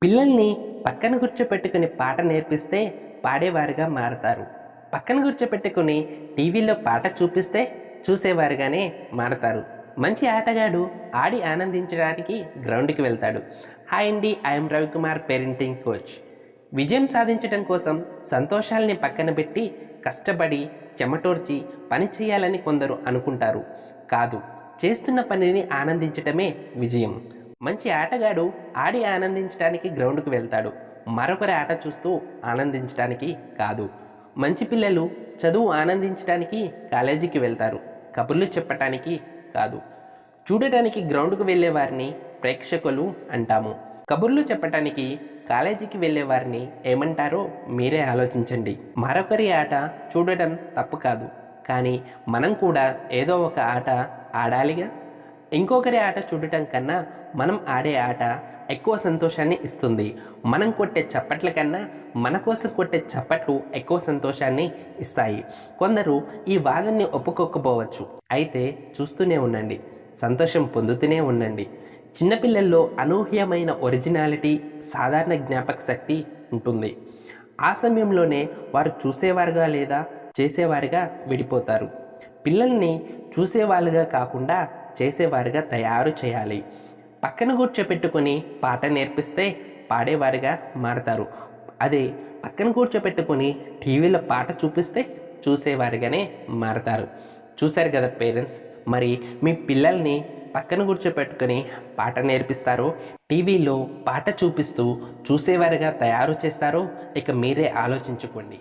పిల్లల్ని పక్కన కూర్చోపెట్టుకుని పాట నేర్పిస్తే పాడేవారుగా మారతారు. పక్కన కూర్చోపెట్టుకుని టీవీలో పాట చూపిస్తే చూసేవారుగానే మారతారు. మంచి ఆటగాడు ఆడి ఆనందించడానికి గ్రౌండ్కి వెళ్తాడు. హాయ్ అండి, ఐఎమ్ రవికుమార్, పేరెంటింగ్ కోచ్. విజయం సాధించడం కోసం సంతోషాల్ని పక్కన పెట్టి కష్టపడి చెమటోర్చి పని చేయాలని కొందరు అనుకుంటారు. కాదు, చేస్తున్న పనిని ఆనందించటమే విజయం. మంచి ఆటగాడు ఆడి ఆనందించడానికి గ్రౌండ్కు వెళ్తాడు, మరొకరి ఆట చూస్తూ ఆనందించడానికి కాదు. మంచి పిల్లలు చదువు ఆనందించడానికి కాలేజీకి వెళ్తారు, కబుర్లు చెప్పటానికి కాదు. చూడటానికి గ్రౌండ్కు వెళ్ళే వారిని ప్రేక్షకులు అంటాము. కబుర్లు చెప్పటానికి కాలేజీకి వెళ్ళే వారిని ఏమంటారో మీరే ఆలోచించండి. మరొకరి ఆట చూడటం తప్పు కాదు, కానీ మనం కూడా ఏదో ఒక ఆట ఆడాలిగా. ఇంకొకరి ఆట చూడటం కన్నా మనం ఆడే ఆట ఎక్కువ సంతోషాన్ని ఇస్తుంది. మనం కొట్టే చప్పట్ల కన్నా మన కోసం కొట్టే చప్పట్లు ఎక్కువ సంతోషాన్ని ఇస్తాయి. కొందరు ఈ వాదనని ఒప్పుకోకపోవచ్చు, అయితే చూస్తూనే ఉండండి, సంతోషం పొందుతూనే ఉండండి. చిన్నపిల్లల్లో అనూహ్యమైన ఒరిజినాలిటీ, సాధారణ జ్ఞాపక శక్తి ఉంటుంది. ఆ సమయంలోనే వారు చూసేవారుగా లేదా చేసేవారుగా విడిపోతారు. పిల్లల్ని చూసేవాళ్ళుగా కాకుండా చేసేవారుగా తయారు చేయాలి. పక్కన కూర్చోపెట్టుకొని పాట నేర్పిస్తే పాడేవారుగా మారతారు. అదే పక్కన కూర్చోపెట్టుకొని టీవీలో పాట చూపిస్తే చూసేవారుగానే మారతారు. చూశారు కదా పేరెంట్స్, మరి మీ పిల్లల్ని పక్కన కూర్చోపెట్టుకొని పాట నేర్పిస్తారో, టీవీలో పాట చూపిస్తూ చూసేవారుగా తయారు చేస్తారో ఇక మీరే ఆలోచించుకోండి.